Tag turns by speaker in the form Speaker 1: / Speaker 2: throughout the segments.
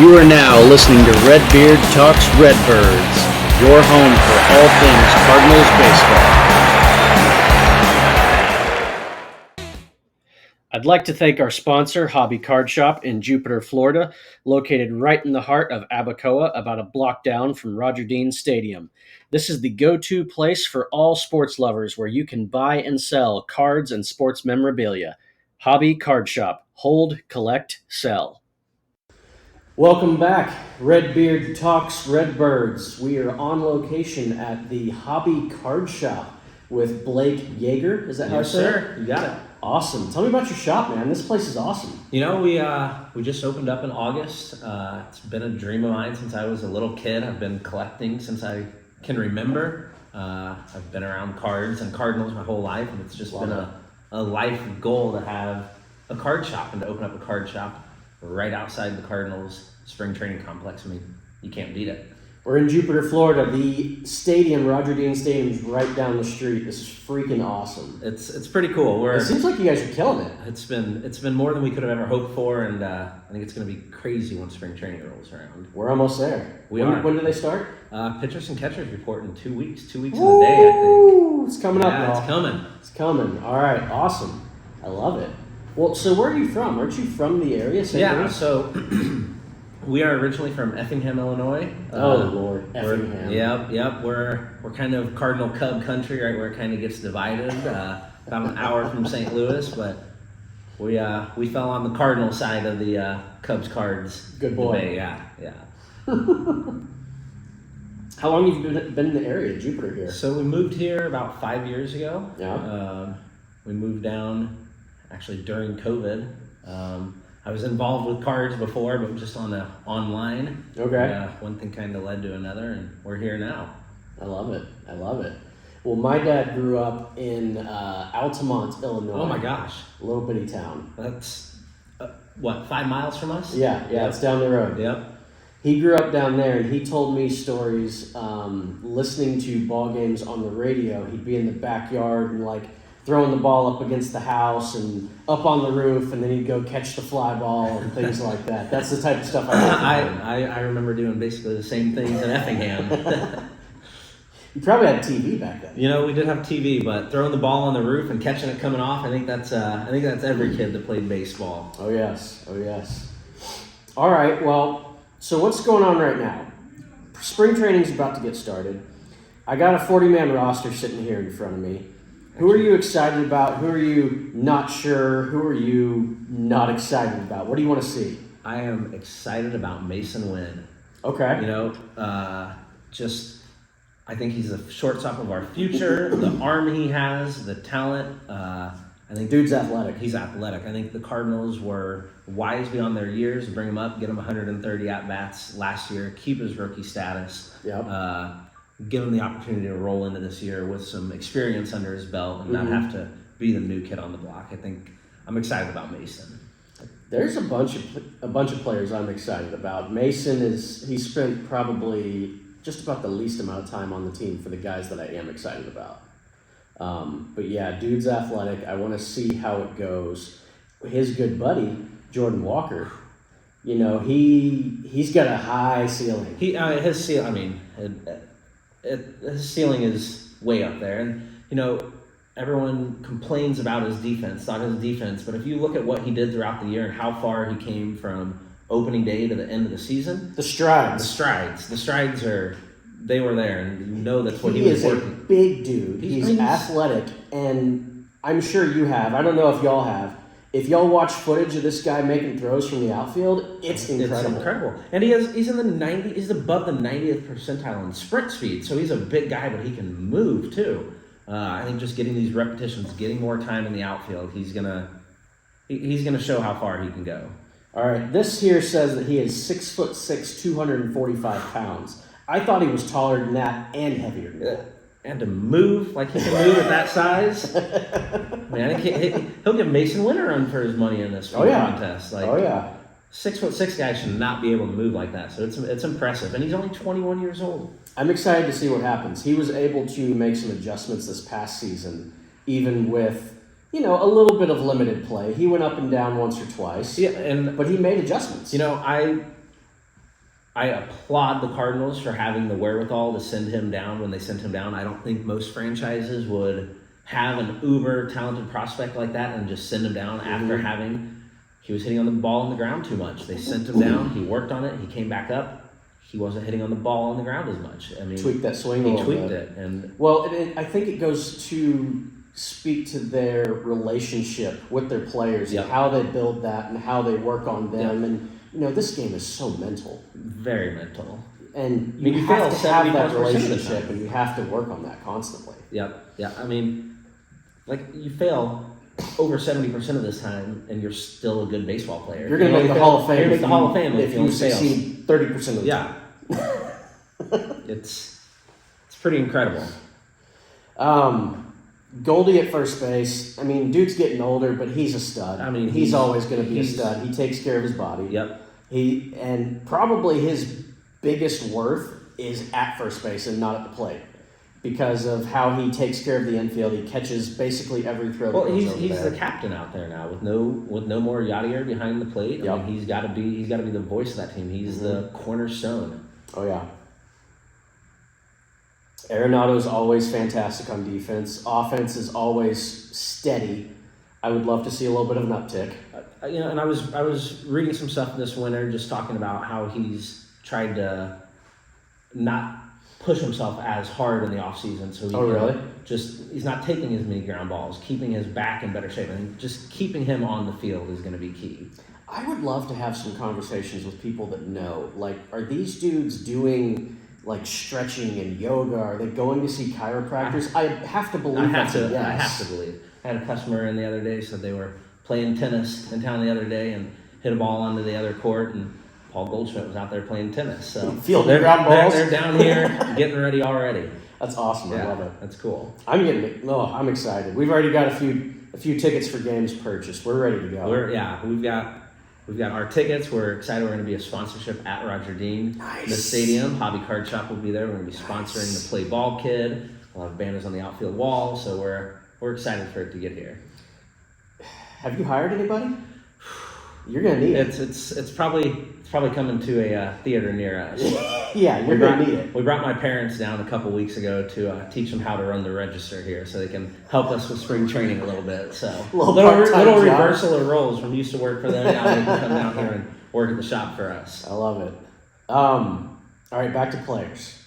Speaker 1: You are now listening to Redbeard Talks Redbirds, your home for all things Cardinals baseball. I'd like to thank our sponsor, Hobby Card Shop in Jupiter, Florida, located right in the heart of Abacoa, about a block down from Roger Dean Stadium. This is the go-to place for all sports lovers where you can buy and sell cards and sports memorabilia. Hobby Card Shop. Hold, collect, sell. Welcome back. Redbeard Talks Redbirds. We are on location at the Hobby Card Shop with Blake Yager. Is that how I say it?
Speaker 2: Yes, sir. You got it.
Speaker 1: Awesome. Tell me about your shop, man. This place is awesome.
Speaker 2: You know, we just opened up in August. It's been a dream of mine since I was a little kid. I've been collecting since I can remember. I've been around cards and Cardinals my whole life, and it's just been a life goal to have a card shop and to open up a card shop right outside the Cardinals spring training complex. I mean, you can't beat it.
Speaker 1: We're in Jupiter, Florida. The stadium, Roger Dean Stadium, is right down the street. This is freaking awesome.
Speaker 2: It's pretty cool.
Speaker 1: It seems like you guys are killing it.
Speaker 2: It's been more than we could have ever hoped for, and I think it's going to be crazy when spring training rolls around.
Speaker 1: We're almost there. When do they start?
Speaker 2: Pitchers and catchers report in 2 weeks. 2 weeks in a day, I think.
Speaker 1: It's coming up, y'all.
Speaker 2: It's coming.
Speaker 1: It's coming. All right, awesome. I love it. Well, so where are you from? Aren't you from the area?
Speaker 2: So we are originally from Effingham, Illinois.
Speaker 1: Lord, Effingham.
Speaker 2: Yep. We're kind of Cardinal Cub country, right, where it kind of gets divided. About an hour from St. Louis, but we fell on the Cardinal side of the Cubs Cards.
Speaker 1: Good boy.
Speaker 2: Debate. Yeah.
Speaker 1: How long have you been in the area, Jupiter here?
Speaker 2: So we moved here about 5 years ago.
Speaker 1: Yeah.
Speaker 2: We moved down actually during COVID. I was involved with cards before, but just online.
Speaker 1: Okay.
Speaker 2: One thing kind of led to another, and we're here now.
Speaker 1: I love it. Well, my dad grew up in Altamont, Illinois.
Speaker 2: Oh my gosh.
Speaker 1: A little bitty town.
Speaker 2: That's, 5 miles from us?
Speaker 1: Yeah, it's down the road.
Speaker 2: Yep.
Speaker 1: He grew up down there, and he told me stories listening to ball games on the radio. He'd be in the backyard and throwing the ball up against the house and up on the roof, and then he'd go catch the fly ball and things like that. That's the type of stuff
Speaker 2: I remember doing basically the same things in Effingham.
Speaker 1: You probably had TV back then.
Speaker 2: You know, we did have TV, but throwing the ball on the roof and catching it coming off, I think that's every kid that played baseball.
Speaker 1: Oh yes. All right, well, so what's going on right now? Spring training's about to get started. I got a 40-man roster sitting here in front of me. Who are you excited about? Who are you not sure? Who are you not excited about? What do you want to see?
Speaker 2: I am excited about Masyn Winn.
Speaker 1: Okay.
Speaker 2: You know, I think he's the shortstop of our future. The arm he has, the talent. I think
Speaker 1: dude's athletic.
Speaker 2: He's athletic. I think the Cardinals were wise beyond their years to bring him up, get him 130 at-bats last year, keep his rookie status.
Speaker 1: Yep.
Speaker 2: Give him the opportunity to roll into this year with some experience under his belt and not have to be the new kid on the block. I think I'm excited about Masyn.
Speaker 1: There's a bunch of players I'm excited about. Masyn he spent probably just about the least amount of time on the team for the guys that I am excited about. But yeah, dude's athletic. I want to see how it goes. His good buddy, Jordan Walker, you know, he's got a high ceiling.
Speaker 2: His ceiling is way up there, and you know, everyone complains about his defense, not his defense, but if you look at what he did throughout the year and how far he came from opening day to the end of the season,
Speaker 1: the strides
Speaker 2: they were there, and you know that's what he was working.
Speaker 1: He is a big dude. He's athletic, and I'm sure you have. I don't know if y'all have. If y'all watch footage of this guy making throws from the outfield, it's incredible.
Speaker 2: It's incredible. And he's in the 90s, he's above the 90th percentile in sprint speed, so he's a big guy, but he can move too. I think just getting these repetitions, getting more time in the outfield, he's gonna show how far he can go.
Speaker 1: All right, this here says that he is 6'6", 245 pounds. I thought he was taller than that and heavier than that.
Speaker 2: And to move like he can move at that size, man, he'll give Masyn Winn a run for his money in this contest. 6'6" guy should not be able to move like that. So it's impressive, and he's only 21 years old.
Speaker 1: I'm excited to see what happens. He was able to make some adjustments this past season, even with a little bit of limited play. He went up and down once or twice.
Speaker 2: Yeah,
Speaker 1: but he made adjustments.
Speaker 2: You know, I applaud the Cardinals for having the wherewithal to send him down when they sent him down. I don't think most franchises would have an uber talented prospect like that and just send him down after he was hitting on the ball on the ground too much. They sent him down. He worked on it. He came back up. He wasn't hitting on the ball on the ground as much. I mean,
Speaker 1: tweaked that swing a little bit.
Speaker 2: He tweaked it, and
Speaker 1: I think it goes to speak to their relationship with their players and how they build that and how they work on them. And this game is so mental,
Speaker 2: very mental,
Speaker 1: and you have to have that relationship, and you have to work on that constantly.
Speaker 2: Yep. Yeah. I mean, like, you fail over 70% of this time, and you're still a good baseball player.
Speaker 1: You're going to make the Hall of Fame.
Speaker 2: You're going to make the Hall of Fame
Speaker 1: if you succeed 30% of the time.
Speaker 2: It's pretty incredible.
Speaker 1: Goldie at first base. I mean, dude's getting older, but he's a stud.
Speaker 2: I mean,
Speaker 1: he's always going to be a stud. He takes care of his body.
Speaker 2: Yep.
Speaker 1: And probably his biggest worth is at first base and not at the plate, because of how he takes care of the infield. He catches basically every throw.
Speaker 2: Well, he's the captain out there now with no more Yadier behind the plate.
Speaker 1: Yep.
Speaker 2: I mean, he's got to be the voice of that team. He's the cornerstone.
Speaker 1: Oh yeah. Arenado is always fantastic on defense. Offense is always steady. I would love to see a little bit of an uptick.
Speaker 2: And I was reading some stuff this winter, just talking about how he's tried to not push himself as hard in the offseason. So he's not taking as many ground balls, keeping his back in better shape. I think just keeping him on the field is going to be key.
Speaker 1: I would love to have some conversations with people that know. Like, are these dudes doing like stretching and yoga? Are they going to see chiropractors? I have to believe
Speaker 2: I have to believe. I had a customer in the other day, said they were playing tennis in town the other day and hit a ball onto the other court, and Paul Goldschmidt was out there playing tennis. So
Speaker 1: ground balls.
Speaker 2: They're down here getting ready already.
Speaker 1: That's awesome. I love it.
Speaker 2: That's cool.
Speaker 1: I'm excited. We've already got a few tickets for games purchased. We're ready to go.
Speaker 2: We've got our tickets. We're excited. We're going to be a sponsorship at Roger Dean.
Speaker 1: Nice.
Speaker 2: The stadium. Hobby Card Shop will be there. We're going to be sponsoring the Play Ball Kid. We'll have banners on the outfield wall. So we're excited for it to get here.
Speaker 1: Have you hired anybody? You're going to need it.
Speaker 2: It's probably coming to a theater near us.
Speaker 1: Yeah, you're going to need it.
Speaker 2: We brought my parents down a couple weeks ago to teach them how to run the register here, so they can help us with spring training a little bit. So little reversal of roles. From used to work for them, now they can come down here and work at the shop for us.
Speaker 1: I love it. All right, back to players.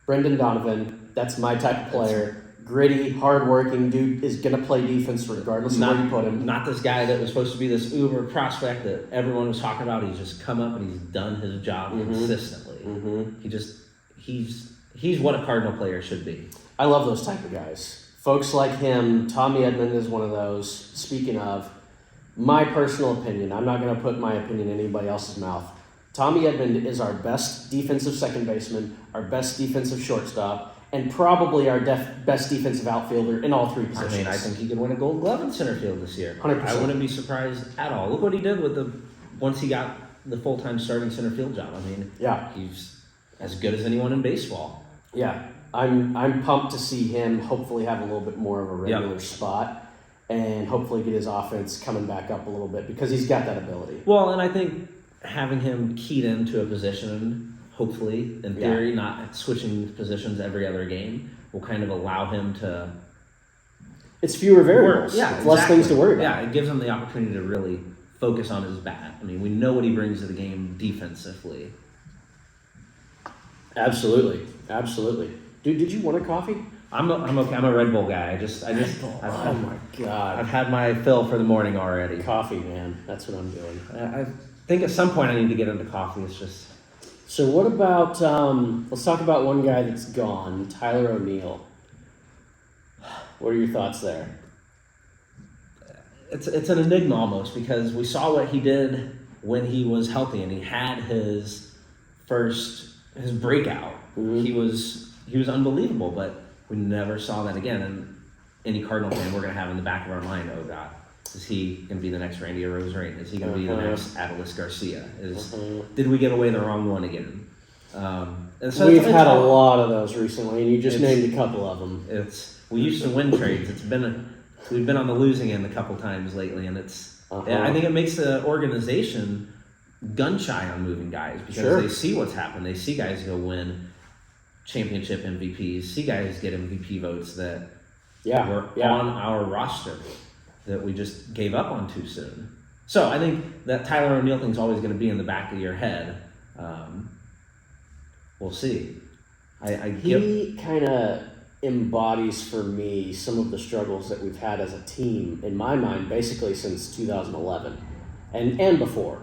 Speaker 1: Brendan Donovan, that's my type of player. Gritty, hardworking dude, is going to play defense regardless of where you put him.
Speaker 2: Not this guy that was supposed to be this uber prospect that everyone was talking about. He's just come up and he's done his job consistently. He's what a Cardinal player should be.
Speaker 1: I love those type of guys. Folks like him. Tommy Edman is one of those. Speaking of, my personal opinion, I'm not going to put my opinion in anybody else's mouth. Tommy Edman is our best defensive second baseman, our best defensive shortstop, and probably our best defensive outfielder in all three positions.
Speaker 2: I mean, I think he could win a Gold Glove in center field this year.
Speaker 1: 100%.
Speaker 2: I wouldn't be surprised at all. Look what he did once he got the full-time starting center field job. I mean, he's as good as anyone in baseball.
Speaker 1: Yeah, I'm pumped to see him hopefully have a little bit more of a regular spot and hopefully get his offense coming back up a little bit, because he's got that ability.
Speaker 2: Well, and I think having him keyed into a position, hopefully, in theory, not switching positions every other game, will kind of allow him to...
Speaker 1: It's fewer variables. Less things to worry about.
Speaker 2: Yeah, it gives him the opportunity to really focus on his bat. I mean, we know what he brings to the game defensively.
Speaker 1: Absolutely. Dude, did you want a coffee?
Speaker 2: I'm okay. I'm a Red Bull guy.
Speaker 1: Oh my God.
Speaker 2: I've had my fill for the morning already.
Speaker 1: Coffee, man. That's what I'm doing.
Speaker 2: I think at some point I need to get into coffee. It's just...
Speaker 1: So what about, let's talk about one guy that's gone, Tyler O'Neill. What are your thoughts there?
Speaker 2: It's an enigma almost, because we saw what he did when he was healthy and he had his breakout. He was unbelievable, but we never saw that again. And any Cardinal fan we're going to have in the back of our mind, oh God, is he going to be the next Randy Arozarena? Is he going to be the next Adolis Garcia? Did we get away the wrong one again?
Speaker 1: So we've had a lot of those recently, and you just named a couple of them.
Speaker 2: We used to win trades. We've been on the losing end a couple times lately, and I think it makes the organization gun shy on moving guys because
Speaker 1: Sure.
Speaker 2: they see what's happened. They see guys go win championship MVPs, see guys get MVP votes that were on our roster that we just gave up on too soon. So I think that Tyler O'Neill thing's always going to be in the back of your head. We'll see.
Speaker 3: He kind of embodies for me some of the struggles that we've had as a team, in my mind, basically since 2011 and before,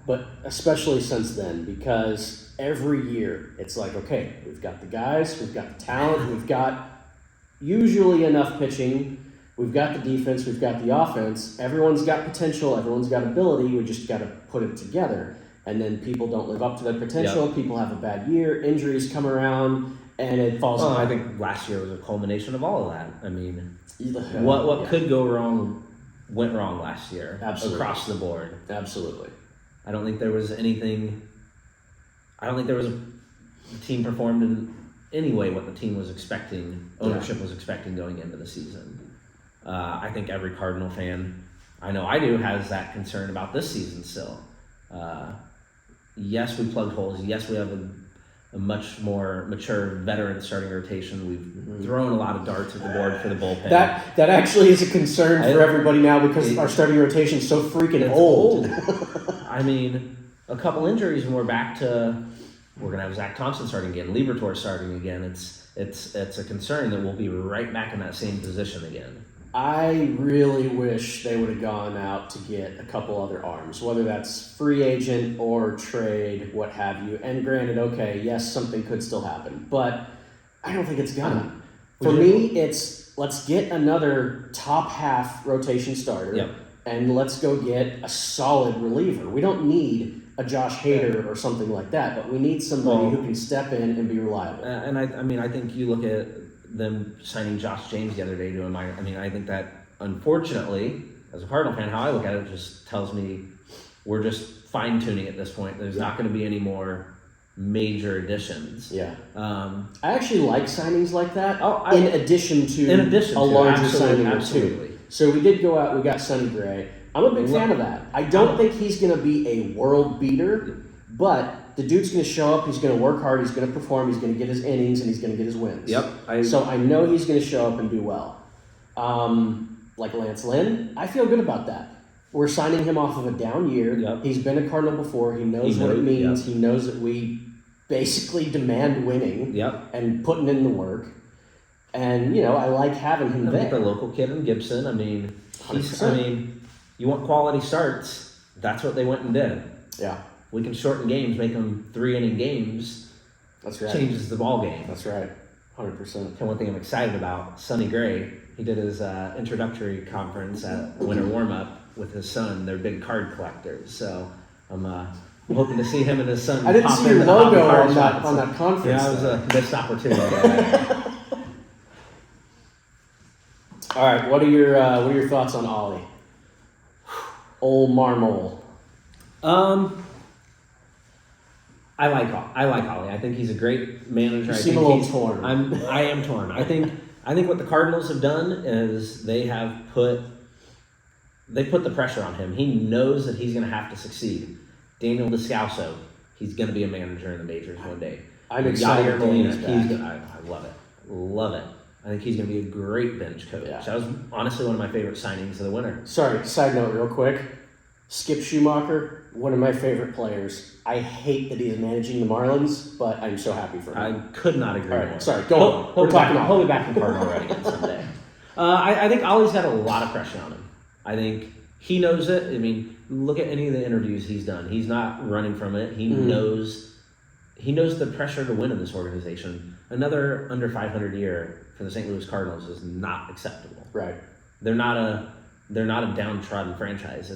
Speaker 3: but especially since then, because every year it's like, okay, we've got the guys, we've got the talent, we've got usually enough pitching, we've got the defense, we've got the offense, everyone's got potential, everyone's got ability, we just got to put it together. And then people don't live up to their potential, people have a bad year, injuries come around, and it falls apart.
Speaker 2: I think last year was a culmination of all of that. I mean, what could go wrong went wrong last year.
Speaker 3: Absolutely.
Speaker 2: Across the board.
Speaker 3: Absolutely.
Speaker 2: I don't think there was anything. I don't think there was the team performed in any way what the team was expecting, ownership was expecting going into the season. I think every Cardinal fan, I know I do, has that concern about this season still. Yes, we plugged holes. Yes, we have a much more mature veteran starting rotation. We've thrown a lot of darts at the board for the bullpen.
Speaker 3: That actually is a concern for everybody now because our starting rotation is so freaking old.
Speaker 2: I mean, a couple injuries and we're back to we're gonna have Zack Thompson starting again, Liberatore starting again. It's a concern that we'll be right back in that same position again.
Speaker 3: I really wish they would have gone out to get a couple other arms, whether that's free agent or trade, what have you. And granted, okay, yes, something could still happen, but I don't think it's gonna. For me, it's let's get another top half rotation starter, and let's go get a solid reliever. We don't need a Josh Hader or something like that, but we need somebody who can step in and be reliable.
Speaker 2: And I think you look at them signing Josh James the other day to a minor. I mean, I think that unfortunately, as a Cardinal fan, how I look at it just tells me we're just fine tuning at this point. There's not going to be any more major additions.
Speaker 3: Yeah. I actually like signings like that. In addition to a larger signing or two. So we did go out. We got Sonny Gray. I'm a big fan of that. I don't think he's going to be a world beater, but the dude's going to show up, he's going to work hard, he's going to perform, he's going to get his innings, and he's going to get his wins. So I know he's going to show up and do well. Like Lance Lynn, I feel good about that. We're signing him off of a down year. He's been a Cardinal before. He knows what it means. He knows that we basically demand winning and putting in the work. And, I like having him there.
Speaker 2: The local kid in Gibson, you want quality starts, that's what they went and did.
Speaker 3: Yeah.
Speaker 2: We can shorten games, make them 3-inning games.
Speaker 3: That's right.
Speaker 2: Changes the ball game.
Speaker 3: That's right. 100%.
Speaker 2: And one thing I'm excited about, Sonny Gray, he did his introductory conference at winter warm-up with his son. They're big card collectors. So I'm hoping to see him and his son.
Speaker 3: I didn't see your logo on that conference.
Speaker 2: Yeah, it was a missed opportunity.
Speaker 3: All right, what are your thoughts on Ollie? Old Marmol.
Speaker 2: I like Ollie. I think he's a great manager.
Speaker 3: You seem a little torn.
Speaker 2: I am torn. I think what the Cardinals have done is they put the pressure on him. He knows that he's going to have to succeed. Daniel Descalso, he's going to be a manager in the majors one day.
Speaker 3: I'm excited.
Speaker 2: Yadier, Molina, I love it. I think he's going to be a great bench coach.
Speaker 3: Yeah.
Speaker 2: That was honestly one of my favorite signings of the winter.
Speaker 3: Sorry, side note real quick. Skip Schumacher, one of my favorite players. I hate that he is managing the Marlins, but I'm so happy for him.
Speaker 2: I could not agree more.
Speaker 3: Sorry, go on.
Speaker 2: We're talking about. He'll be back in Cardinal already again someday. I think Ollie's got a lot of pressure on him. I think he knows it. I mean, look at any of the interviews he's done. He's not running from it. He knows the pressure to win in this organization. Another under 500 year for the St. Louis Cardinals is not acceptable.
Speaker 3: Right.
Speaker 2: They're not a downtrodden franchise.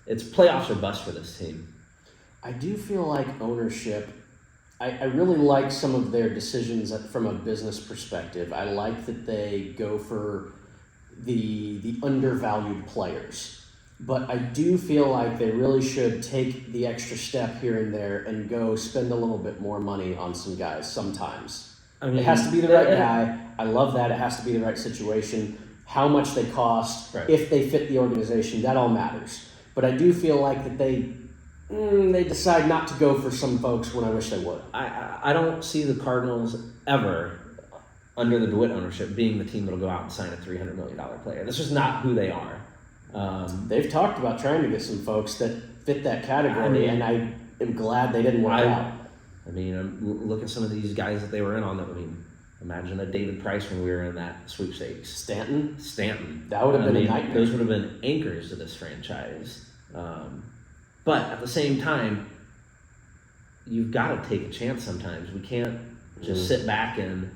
Speaker 2: It's playoffs or bust for this team.
Speaker 3: I do feel like ownership, I really like some of their decisions from a business perspective. I like that they go for the undervalued players. But I do feel like they really should take the extra step here and there and go spend a little bit more money on some guys sometimes. It has to be the right guy. I love that. It has to be the right situation. How much they cost, if they fit the organization, that all matters. But I do feel like that they They decide not to go for some folks when I wish they would.
Speaker 2: I don't see the Cardinals ever, under the DeWitt ownership, being the team that'll go out and sign a $300 million player. That's just not who they are.
Speaker 3: They've talked about trying to get some folks that fit that category, and I am glad they didn't work out.
Speaker 2: I mean, look at some of these guys that they were in on that. I mean, imagine a David Price when we were in that sweepstakes. Stanton.
Speaker 3: That would have been a nightmare.
Speaker 2: Those would have been anchors to this franchise. But at the same time, you've got to take a chance sometimes. We can't just sit back and...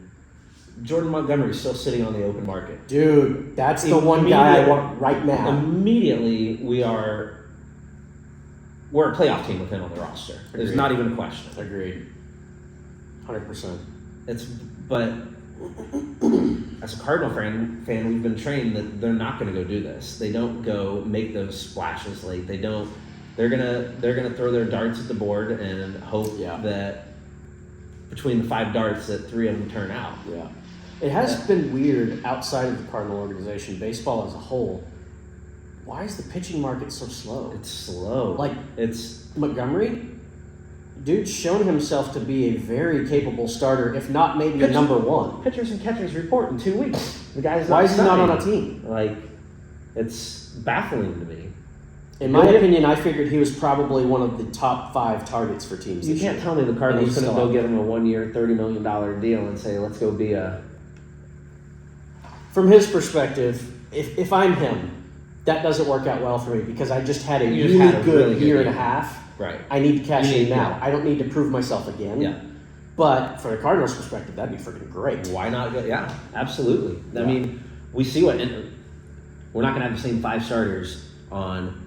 Speaker 2: Jordan Montgomery is still sitting on the open market.
Speaker 3: Dude, that's the one guy I want right now.
Speaker 2: Immediately, we're a playoff team with him on the roster. Agreed. There's not even a question.
Speaker 3: Agreed. 100%.
Speaker 2: But as a Cardinal fan, we've been trained that they're not going to go do this. They don't go make those splashes late. They don't. They're gonna throw their darts at the board and hope that between the 5 darts that 3 of them turn out.
Speaker 3: Yeah. It has been weird outside of the Cardinal organization, baseball as a whole. Why is the pitching market so slow?
Speaker 2: It's slow. It's
Speaker 3: Montgomery. Dude's shown himself to be a very capable starter, if not maybe a number 1.
Speaker 2: Pitchers and catchers report in 2 weeks. The guy's
Speaker 3: Why is he not on a team?
Speaker 2: It's baffling to me.
Speaker 3: In my opinion, I figured he was probably one of the top 5 targets for teams.
Speaker 2: You can't tell me the Cardinals couldn't go give him a 1-year, $30 million deal and say, let's go be a...
Speaker 3: From his perspective, if I'm him, that doesn't work out well for me because I just had a really good year and a half.
Speaker 2: Right.
Speaker 3: I need to cash in now. I don't need to prove myself again.
Speaker 2: Yeah.
Speaker 3: But for the Cardinals' perspective, that'd be freaking great.
Speaker 2: Why not? Yeah, absolutely. I mean, we see we're not going to have the same 5 starters on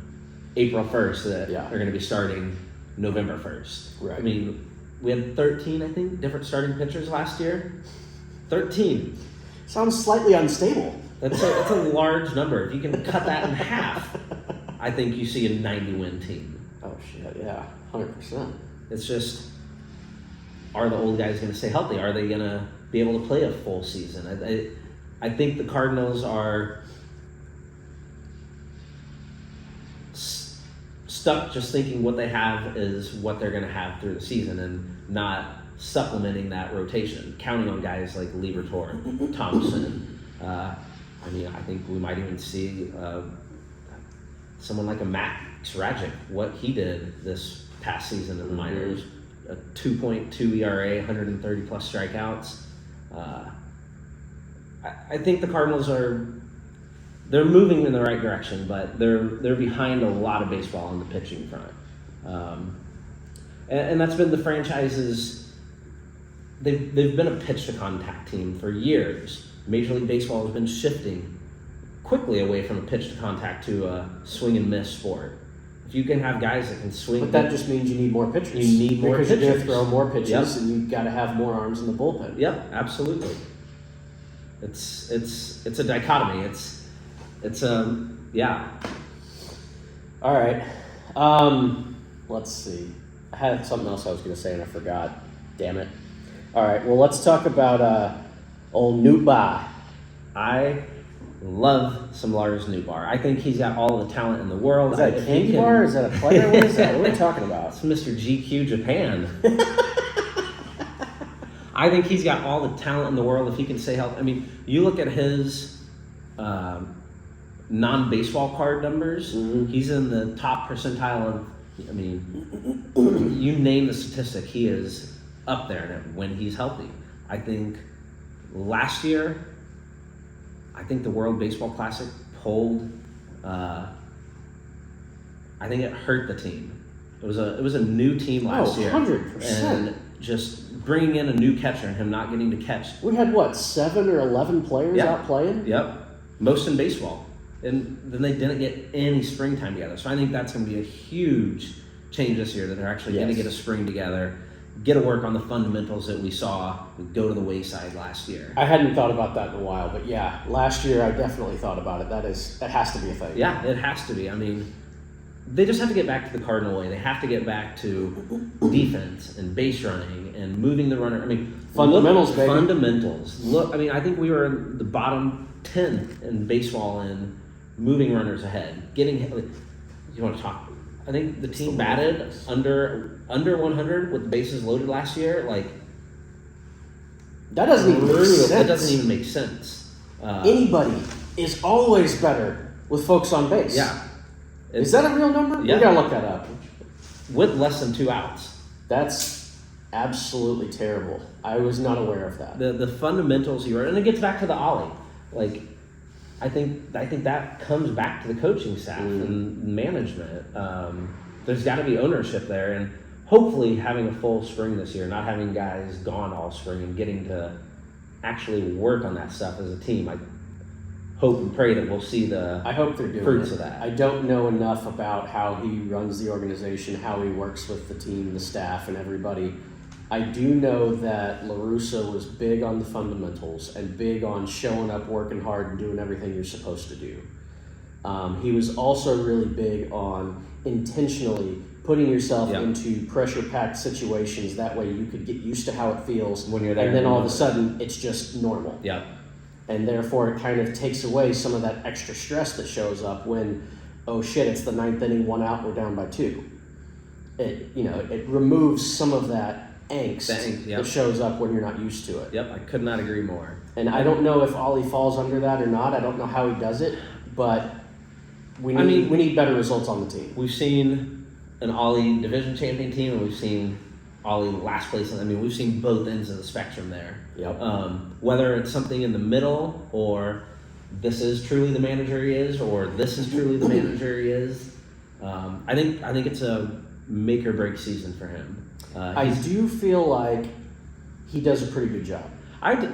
Speaker 2: April 1st that are going to be starting November 1st.
Speaker 3: Right.
Speaker 2: I mean, we had 13, I think, different starting pitchers last year. 13.
Speaker 3: Sounds slightly unstable.
Speaker 2: That's a large number. If you can cut that in half, I think you see a 90-win team.
Speaker 3: Oh, shit, yeah. 100%.
Speaker 2: It's just, are the old guys going to stay healthy? Are they going to be able to play a full season? I think the Cardinals are stuck just thinking what they have is what they're going to have through the season and not supplementing that rotation, counting on guys like Liberatore, Thompson. I think we might even see someone like a Max Rajic, what he did this past season in the minors, a 2.2 ERA, 130 plus strikeouts. I think the Cardinals they're moving in the right direction, but they're behind a lot of baseball on the pitching front. And that's been the franchise's. They've been a pitch to contact team for years. Major League Baseball has been shifting quickly away from a pitch to contact to a swing and miss sport. If you can have guys that can swing,
Speaker 3: but that just means you need more pitchers.
Speaker 2: You need more pitchers.
Speaker 3: You're going to throw more pitches, and you've got to have more arms in the bullpen.
Speaker 2: Yep, absolutely. It's a dichotomy. It's yeah.
Speaker 3: All right. Let's see. I had something else I was going to say and I forgot. Damn it. All right. Well, let's talk about old Nootbaar.
Speaker 2: I love some Lars Nootbaar. I think he's got all the talent in the world.
Speaker 3: Is that a candy bar? Is that a player? What is that? What are we talking about?
Speaker 2: It's Mr. GQ Japan. I think he's got all the talent in the world if he can stay healthy. I mean, you look at his non-baseball card numbers. Mm-hmm. He's in the top percentile of, you name the statistic, he is up there when he's healthy. I think last year, the World Baseball Classic pulled. I think it hurt the team. It was a new team last year.
Speaker 3: 100%.
Speaker 2: And just bringing in a new catcher and him not getting to catch.
Speaker 3: We had 7 or 11 players out playing.
Speaker 2: Yep, most in baseball, and then they didn't get any spring time together. So I think that's going to be a huge change this year that they're actually going to get a spring together. Get to work on the fundamentals that we saw go to the wayside last year.
Speaker 3: I hadn't thought about that in a while, but yeah, last year I definitely thought about it. That has to be a thing.
Speaker 2: Yeah, it has to be. They just have to get back to the Cardinal way. They have to get back to defense and base running and moving the runner.
Speaker 3: Fundamentals, baby.
Speaker 2: Fundamentals. Look, I think we were in the bottom 10 in baseball in moving runners ahead. You want to talk I think the team batted under 100 with the bases loaded last year. Like
Speaker 3: that doesn't even make sense.
Speaker 2: That doesn't even make sense.
Speaker 3: Anybody is always better with folks on base.
Speaker 2: Yeah.
Speaker 3: Is that a real number?
Speaker 2: Yeah.
Speaker 3: We gotta look that up.
Speaker 2: With less than 2 outs.
Speaker 3: That's absolutely terrible. I was not aware of that.
Speaker 2: The fundamentals you are, and it gets back to the ollie. Like, I think that comes back to the coaching staff and management. There's got to be ownership there, and hopefully having a full spring this year, not having guys gone all spring and getting to actually work on that stuff as a team. I hope and pray that we'll see
Speaker 3: I hope they're doing
Speaker 2: fruits
Speaker 3: it.
Speaker 2: of that.
Speaker 3: I don't know enough about how he runs the organization, how he works with the team, the staff, and everybody. I do know that LaRussa was big on the fundamentals and big on showing up, working hard, and doing everything you're supposed to do. He was also really big on intentionally putting yourself into pressure-packed situations. That way you could get used to how it feels
Speaker 2: when you're there.
Speaker 3: And then all of a sudden, it's just normal.
Speaker 2: Yeah.
Speaker 3: And therefore, it kind of takes away some of that extra stress that shows up when, oh shit, it's the 9th inning, 1 out, we're down by 2. It removes some of that angst that shows up when you're not used to it.
Speaker 2: Yep, I could not agree more.
Speaker 3: And I don't know if Ollie falls under that or not. I don't know how he does it, but we need better results on the team.
Speaker 2: We've seen an Ollie division champion team, and we've seen Ollie last place. We've seen both ends of the spectrum there.
Speaker 3: Yep.
Speaker 2: Whether it's something in the middle, or this is truly the manager he is, or this is truly the manager he is. I think it's a make or break season for him.
Speaker 3: I do feel like he does a pretty good job.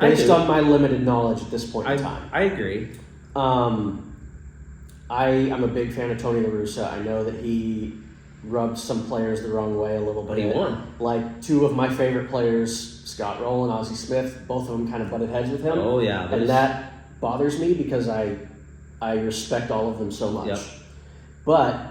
Speaker 2: Based
Speaker 3: on my limited knowledge at this point in time.
Speaker 2: I agree.
Speaker 3: I'm a big fan of Tony LaRussa. I know that he rubbed some players the wrong way a little bit.
Speaker 2: But he won.
Speaker 3: Like 2 of my favorite players, Scott Roll and Ozzie Smith, both of them kind of butted heads with him.
Speaker 2: Oh, yeah.
Speaker 3: And that bothers me because I respect all of them so much.
Speaker 2: Yep.
Speaker 3: But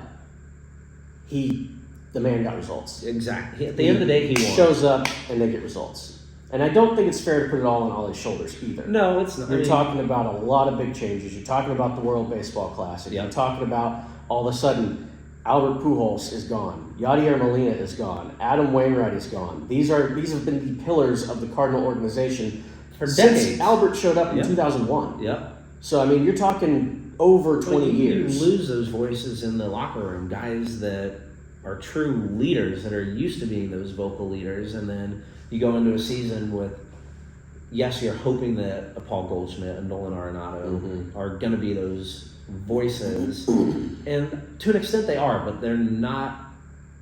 Speaker 3: the man got results.
Speaker 2: Exactly. At the end of the day, he won.
Speaker 3: Shows up and they get results. And I don't think it's fair to put it all on Ollie's shoulders either.
Speaker 2: No, it's not.
Speaker 3: You're talking about a lot of big changes. You're talking about the World Baseball Classic.
Speaker 2: Yep.
Speaker 3: You're talking about all of a sudden Albert Pujols is gone. Yadier Molina is gone. Adam Wainwright is gone. These have been the pillars of the Cardinal organization
Speaker 2: for decades.
Speaker 3: Since Albert showed up in 2001.
Speaker 2: Yep.
Speaker 3: So, you're talking over 20 years.
Speaker 2: You lose those voices in the locker room, guys that are true leaders, that are used to being those vocal leaders, and then you go into a season with, yes, you're hoping that a Paul Goldschmidt and Nolan Arenado are going to be those voices, and to an extent they are, but they're not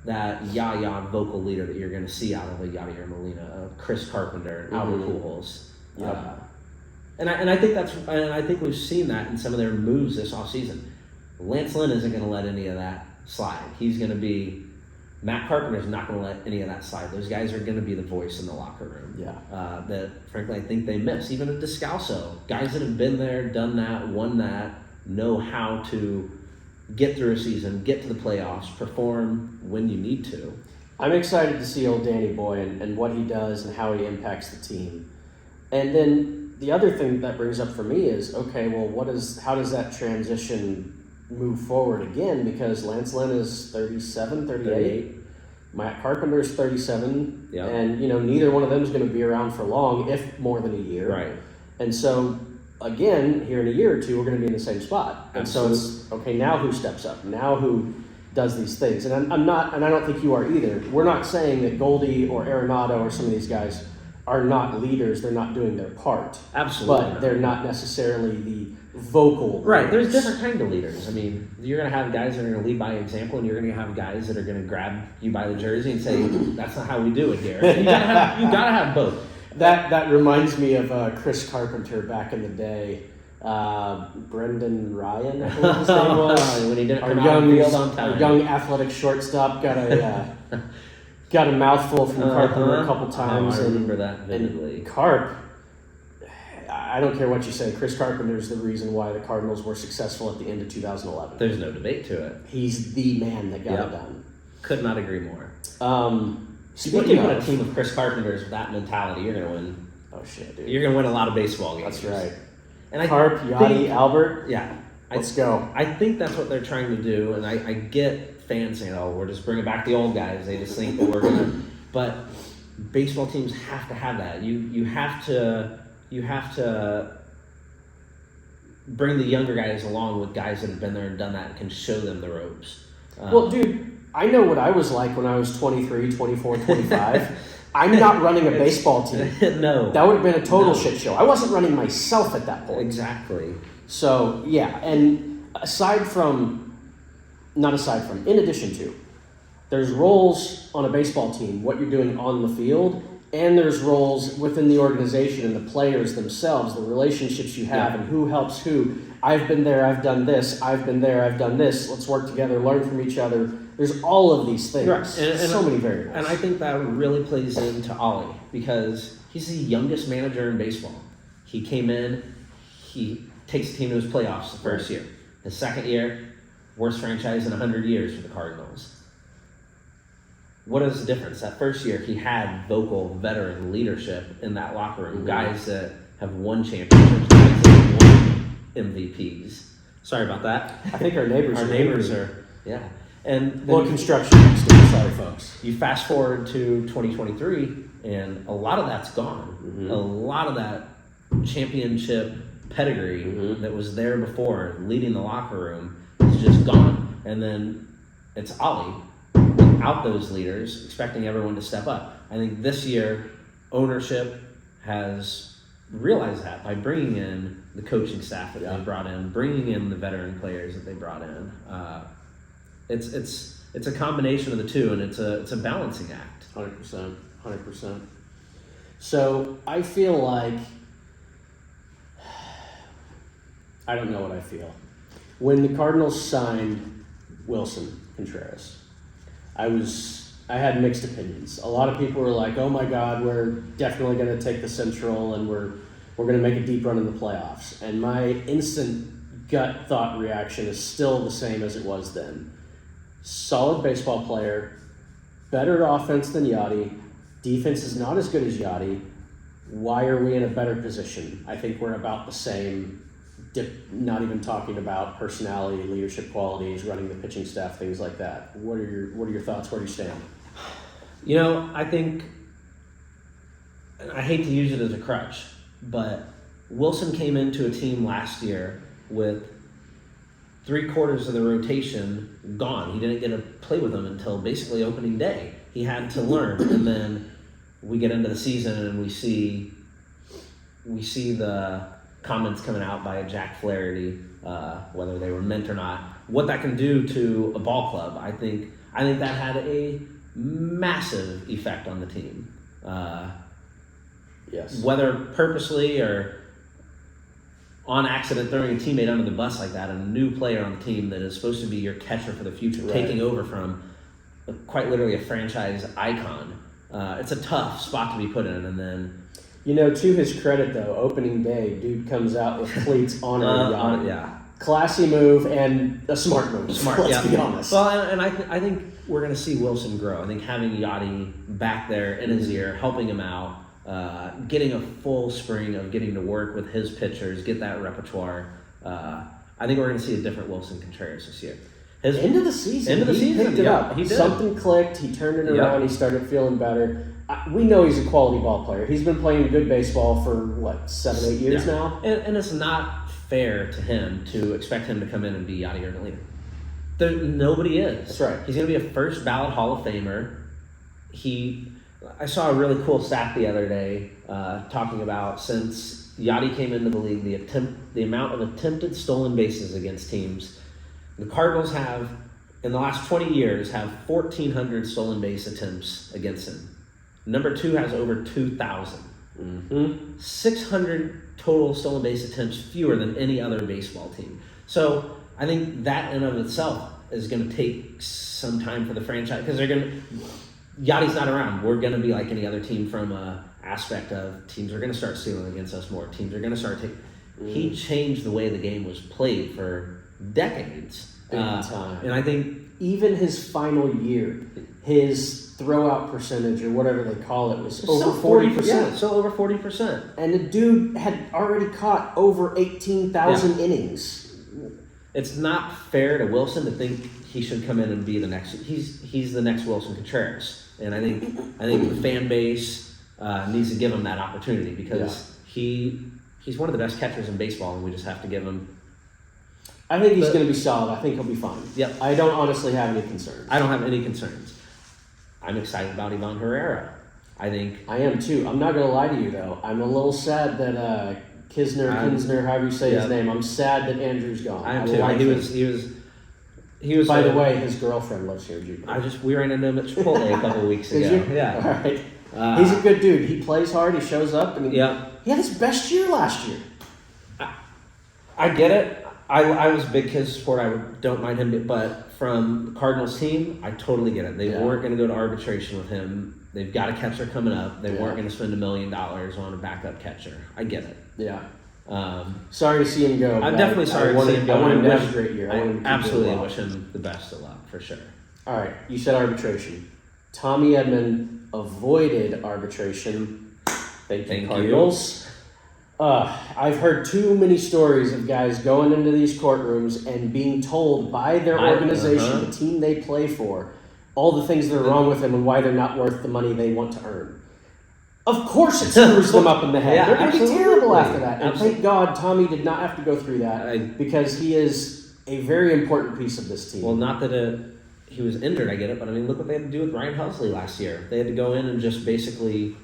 Speaker 2: that vocal leader that you're going to see out of a Yadier Molina, Chris Carpenter, and Albert Pujols. And I think we've seen that in some of their moves this offseason. Lance Lynn isn't going to let any of that slide. He's going to be Matt Carpenter's not going to let any of that slide. Those guys are going to be the voice in the locker room. That frankly I think they miss. Even a Descalso, guys that have been there, done that, won that, know how to get through a season, get to the playoffs, perform when you need to.
Speaker 3: I'm excited to see old Danny Boy and what he does and how he impacts the team. And then the other thing that brings up for me is, okay, well, how does that transition move forward again? Because Lance Lynn is 37, 38. Matt Carpenter is 37.
Speaker 2: Yep.
Speaker 3: And, neither one of them is going to be around for long, if more than a year.
Speaker 2: Right.
Speaker 3: And so, again, here in a year or two, we're going to be in the same spot. And
Speaker 2: Absolutely.
Speaker 3: so it's, okay, now who steps up? Now who does these things? And I'm not, and I don't think you are either. We're not saying that Goldie or Arenado or some of these guys are not leaders. They're not doing their part.
Speaker 2: Absolutely.
Speaker 3: But they're not necessarily the vocal
Speaker 2: right.
Speaker 3: leaders.
Speaker 2: There's different kind of leaders. You're going to have guys that are going to lead by example, and you're going to have guys that are going to grab you by the jersey and say, that's not how we do it here. You gotta have both.
Speaker 3: That reminds me of Chris Carpenter back in the day. Brendan Ryan, I think his name was.
Speaker 2: When he didn't come out on the field on time.
Speaker 3: Our young athletic shortstop got a mouthful from Carpenter a couple times.
Speaker 2: I remember that vividly.
Speaker 3: And Carp, I don't care what you say, Chris Carpenter's the reason why the Cardinals were successful at the end of 2011.
Speaker 2: There's no debate to it.
Speaker 3: He's the man that got it done.
Speaker 2: Could not agree more.
Speaker 3: Speaking
Speaker 2: of
Speaker 3: of
Speaker 2: a team of Chris Carpenters with that mentality, you're going to win.
Speaker 3: Oh shit, dude!
Speaker 2: You're going to win a lot of baseball games.
Speaker 3: That's right.
Speaker 2: And
Speaker 3: Carp, Yadi, Albert.
Speaker 2: Yeah.
Speaker 3: Let's go.
Speaker 2: I think that's what they're trying to do, and I get fans saying, "Oh, we're just bringing back the old guys." They just think that we're gonna. But baseball teams have to have that. You have to bring the younger guys along with guys that have been there and done that and can show them the ropes.
Speaker 3: Well, dude, I know what I was like when I was 23, 24, 25. I'm not running a baseball team.
Speaker 2: No.
Speaker 3: That would have been a total shit show. I wasn't running myself at that point.
Speaker 2: Exactly.
Speaker 3: So, yeah, and in addition to, there's roles on a baseball team, what you're doing on the field, and there's roles within the organization and the players themselves, the relationships you have and who helps who. I've been there, I've done this. I've been there, I've done this. Let's work together, learn from each other. There's all of these things.
Speaker 2: Right. And
Speaker 3: so many variables.
Speaker 2: And I think that really plays into Ollie because he's the youngest manager in baseball. He came in, he takes the team to his playoffs the first year. His second year, worst franchise in 100 years for the Cardinals. What is the difference? That first year, he had vocal veteran leadership in that locker room. Mm-hmm. Guys that have won championships, guys that have won MVPs. Sorry about that.
Speaker 3: I think our neighbors
Speaker 2: are, yeah. And
Speaker 3: construction next door. Sorry, folks.
Speaker 2: You fast forward to 2023, and a lot of that's gone. Mm-hmm. A lot of that championship pedigree that was there before, leading the locker room, is just gone. And then it's Ollie, without those leaders, expecting everyone to step up. I think this year, ownership has realized that by bringing in the coaching staff that they brought in, bringing in the veteran players that they brought in. It's a combination of the two, and it's a balancing act.
Speaker 3: 100%. So I feel like I don't know what I feel. When the Cardinals signed Wilson Contreras, I had mixed opinions. A lot of people were like, "Oh my God, we're definitely going to take the Central, and we're going to make a deep run in the playoffs." And my instant gut thought reaction is still the same as it was then. Solid baseball player, better offense than Yadier. Defense is not as good as Yadier. Why are we in a better position? I think we're about the same. Not even talking about personality, leadership qualities, running the pitching staff, things like that. What are your thoughts? Where do you stand?
Speaker 2: I think, I hate to use it as a crutch, but Wilson came into a team last year with 3/4 of the rotation gone. He didn't get to play with them until basically opening day. He had to learn, and then we get into the season and we see the comments coming out by Jack Flaherty, whether they were meant or not, what that can do to a ball club. I think that had a massive effect on the team.
Speaker 3: Yes.
Speaker 2: Whether purposely or on accident throwing a teammate under the bus like that, a new player on the team that is supposed to be your catcher for the future, taking over from quite literally a franchise icon. It's a tough spot to be put in, and then...
Speaker 3: to his credit, though, opening day, dude comes out with cleats on Yadier.
Speaker 2: Yeah.
Speaker 3: Classy move and a smart move. Let's be honest.
Speaker 2: Well, and I think we're going to see Wilson grow. I think having Yadier back there in his ear, helping him out, getting a full spring of getting to work with his pitchers, get that repertoire. I think we're going to see a different Wilson Contreras this year.
Speaker 3: End of the season, he picked it up. He did. Something clicked. He turned it around. He started feeling better. We know he's a quality ball player. He's been playing good baseball for, 7, 8 years now?
Speaker 2: And it's not fair to him to expect him to come in and be Yadier and Lynn. Nobody is.
Speaker 3: That's right.
Speaker 2: He's going to be a first ballot Hall of Famer. I saw a really cool stat the other day talking about since Yadier came into the league, the amount of attempted stolen bases against teams. The Cardinals have, in the last 20 years, have 1,400 stolen base attempts against him. Number 2 has over 2,000. 600 total stolen base attempts, fewer than any other baseball team. So I think that in of itself is going to take some time for the franchise, because Yadier's not around. We're going to be like any other team from an aspect of teams are going to start stealing against us more. Teams are going to start taking... He changed the way the game was played for decades.
Speaker 3: Big time.
Speaker 2: And I think...
Speaker 3: Even his final year, his throwout percentage, or whatever they call it, was over 40%.
Speaker 2: Yeah, so over 40%.
Speaker 3: And the dude had already caught over 18,000 innings.
Speaker 2: It's not fair to Wilson to think he should come in and be the next. He's the next Wilson Contreras, and I think the fan base needs to give him that opportunity because he's one of the best catchers in baseball, and we just have to give him.
Speaker 3: I think he's going to be solid. I think he'll be fine.
Speaker 2: Yep.
Speaker 3: I don't honestly have any concerns.
Speaker 2: I don't have any concerns. I'm excited about Ivan Herrera. I
Speaker 3: am too. I'm not going to lie to you though. I'm a little sad that Kinsner, however you say his name. I'm sad that Andrew's gone.
Speaker 2: I am too. He was.
Speaker 3: By the way, his girlfriend lives here in Jupiter.
Speaker 2: We ran into him at Chipotle a couple of weeks ago.
Speaker 3: Did you?
Speaker 2: Yeah.
Speaker 3: All right. He's a good dude. He plays hard. He shows up, and he had his best year last year.
Speaker 2: I get it. I was a big Kiz support. I don't mind him, but from the Cardinals team, I totally get it. They weren't going to go to arbitration with him. They've got a catcher coming up. They weren't going to spend $1 million on a backup catcher. I get it.
Speaker 3: Yeah. Sorry to see him go.
Speaker 2: I'm definitely sorry to see him go.
Speaker 3: I want him to have a great year.
Speaker 2: I absolutely wish him the best of luck, for sure.
Speaker 3: All right. You said arbitration. Tommy Edman avoided arbitration. Thank you, Cardinals. I've heard too many stories of guys going into these courtrooms and being told by their organization, the team they play for, all the things that are wrong with them and why they're not worth the money they want to earn. Of course it screws them up in the head. They're going to be terrible after that. And thank God Tommy did not have to go through that because he is a very important piece of this team.
Speaker 2: Well, not that he was injured, I get it, but I mean, look what they had to do with Ryan Helsley last year. They had to go in and just basically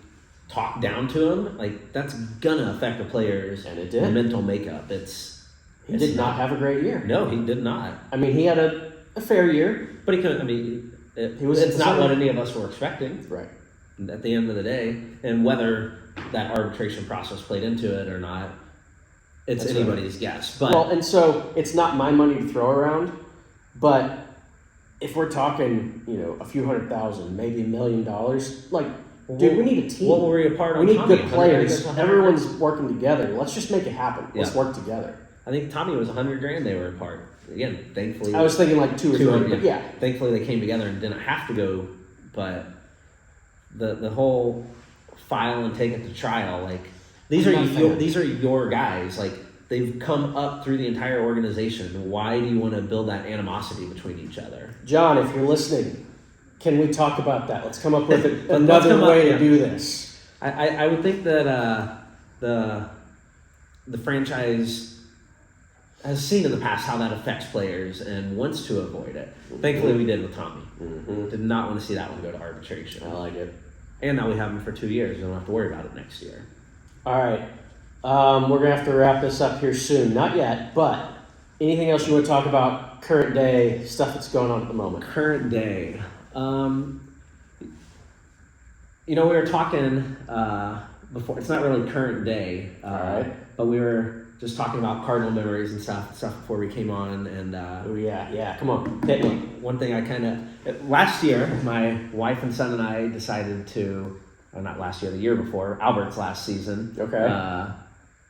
Speaker 2: talk down to him. Like, that's gonna affect the players
Speaker 3: and it did.
Speaker 2: Mental makeup.
Speaker 3: He did not have a great year.
Speaker 2: No, he did not.
Speaker 3: I mean, he had a fair year,
Speaker 2: but he couldn't. I mean, it's not what any of us were expecting.
Speaker 3: Right.
Speaker 2: At the end of the day, and whether that arbitration process played into it or not, it's anybody's guess. But
Speaker 3: and so it's not my money to throw around, but if we're talking, a few $100,000, maybe $1 million, like. Dude, we need a team.
Speaker 2: What were we a part of?
Speaker 3: We need good players. Everyone's working together. Let's just make it happen. Let's work together.
Speaker 2: I think Tommy was $100,000 they were a part. Again, thankfully.
Speaker 3: I was thinking like 2 or 3, but yeah.
Speaker 2: Thankfully they came together and didn't have to go, but the whole file and take it to trial, like these are your guys. Like, they've come up through the entire organization. Why do you want to build that animosity between each other?
Speaker 3: John, if you're listening, can we talk about that? Let's come up with another way to do this.
Speaker 2: I would think that the franchise has seen in the past how that affects players and wants to avoid it. Thankfully, we did with Tommy. Did not want to see that one go to arbitration.
Speaker 3: I like it.
Speaker 2: And now we have him for 2 years. We don't have to worry about it next year.
Speaker 3: All right. We're going to have to wrap this up here soon. Not yet, but anything else you want to talk about? Current day, stuff that's going on at the moment.
Speaker 2: Current day. We were talking before. It's not really current day, but we were just talking about Cardinal memories and stuff before we came on. And
Speaker 3: come on, hit me.
Speaker 2: One thing last year, my wife and son and I decided to, not last year, the year before, Albert's last season.
Speaker 3: Okay.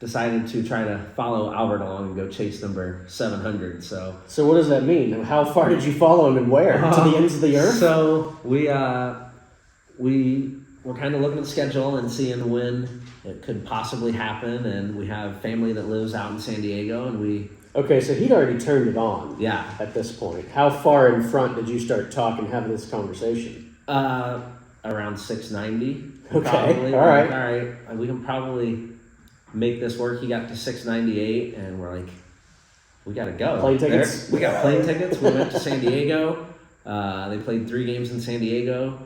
Speaker 2: Decided to try to follow Albert along and go chase number 700. So
Speaker 3: what does that mean? How far did you follow him and where? To the ends of the earth?
Speaker 2: So we were kind of looking at the schedule and seeing when it could possibly happen. And we have family that lives out in San Diego, and we...
Speaker 3: Okay, so he'd already turned it on.
Speaker 2: Yeah.
Speaker 3: At this point. How far in front did you start having this conversation?
Speaker 2: Around 690.
Speaker 3: Okay,
Speaker 2: probably.
Speaker 3: All right.
Speaker 2: All right, we can probably make this work. He got to 698, and we're like, we got to go.
Speaker 3: Plane tickets?
Speaker 2: We got plane tickets. We went to San Diego. They played 3 games in San Diego.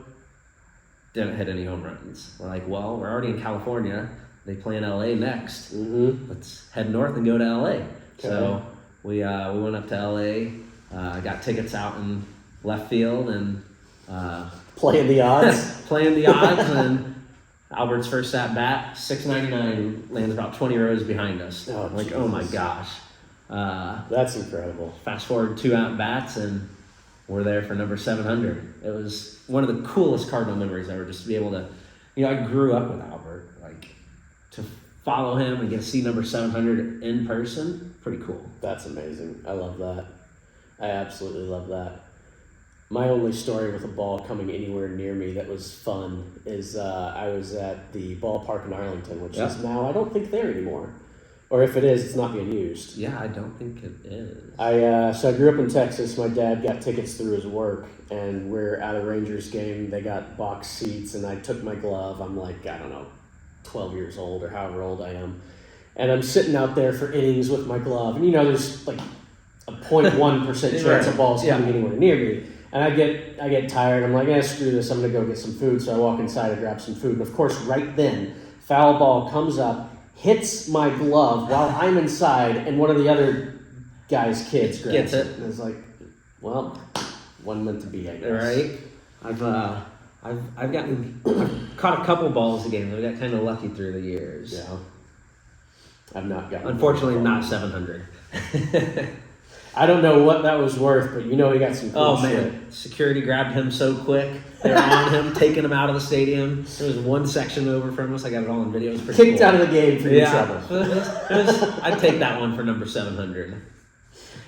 Speaker 2: Didn't hit any home runs. We're like, well, we're already in California. They play in LA next. Let's head north and go to LA. Okay. So we went up to LA, got tickets out in left field, and
Speaker 3: playing the odds.
Speaker 2: And Albert's first at bat, 699, lands about 20 rows behind us. Oh my gosh.
Speaker 3: That's incredible.
Speaker 2: Fast forward 2 at bats, and we're there for number 700. It was one of the coolest Cardinal memories ever, just to be able to, I grew up with Albert, like, to follow him and get to see number 700 in person, pretty cool.
Speaker 3: That's amazing. I love that. I absolutely love that. My only story with a ball coming anywhere near me that was fun is I was at the ballpark in Arlington, which is now, I don't think there anymore. Or if it is, it's not being used.
Speaker 2: Yeah, I don't think it is.
Speaker 3: So I grew up in Texas. My dad got tickets through his work, and we're at a Rangers game. They got box seats, and I took my glove. I'm like, I don't know, 12 years old or however old I am. And I'm sitting out there for innings with my glove. And, there's like a 0.1% chance of balls coming anywhere near me. And I get tired. I'm like, screw this. I'm going to go get some food. So I walk inside and grab some food. And, of course, right then, foul ball comes up, hits my glove while I'm inside, and one of the other guy's kids grabs it. And it's like, well, wasn't meant to be, I guess.
Speaker 2: Right? I've caught a couple balls a game. I got kind of lucky through the years.
Speaker 3: Yeah. I've not gotten.
Speaker 2: Unfortunately, not 700.
Speaker 3: I don't know what that was worth, but he got some cool shit.
Speaker 2: Man. Security grabbed him so quick. They were on him, taking him out of the stadium. There was one section over from us. I got it all on video. It was pretty
Speaker 3: Kicked out of the game for your trouble.
Speaker 2: I'd take that one for number 700.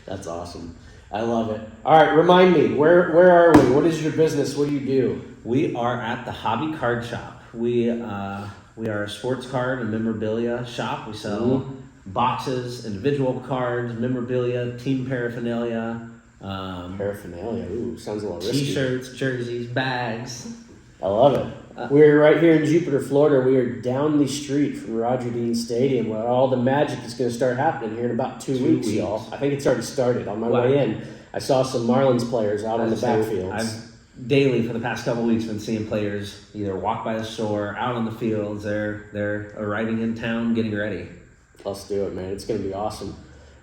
Speaker 3: That's awesome. I love it. All right, remind me, where are we? What is your business? What do you do?
Speaker 2: We are at the Hobby Card Shop. We are a sports card and memorabilia shop. We sell boxes, individual cards, memorabilia, team paraphernalia.
Speaker 3: Paraphernalia. Ooh, sounds a little risky.
Speaker 2: T-shirts, jerseys, bags.
Speaker 3: I love it. We're right here in Jupiter, Florida. We are down the street from Roger Dean Stadium, where all the magic is going to start happening here in about 2 weeks, y'all. I think it's already started. On my way in, I saw some Marlins players out on the backfields.
Speaker 2: I've daily for the past couple of weeks been seeing players either walk by the store, out on the fields. They're arriving in town, getting ready.
Speaker 3: Let's do it, man. It's going to be awesome.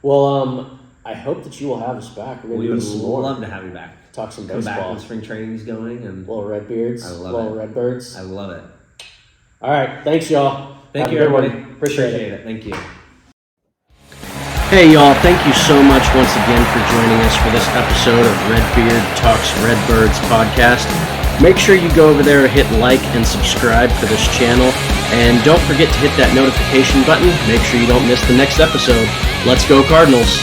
Speaker 3: Well, I hope that you will have us back.
Speaker 2: We would love to have you back.
Speaker 3: Talk some
Speaker 2: baseball. Come back when spring training's going. And
Speaker 3: little Redbeards.
Speaker 2: I love
Speaker 3: little Redbirds.
Speaker 2: I love it.
Speaker 3: All right. Thanks, y'all.
Speaker 2: Thank you, everybody. Appreciate it. Thank you.
Speaker 1: Hey, y'all. Thank you so much once again for joining us for this episode of Redbeard Talks Redbirds podcast. Make sure you go over there and hit like and subscribe for this channel. And don't forget to hit that notification button. Make sure you don't miss the next episode. Let's go, Cardinals.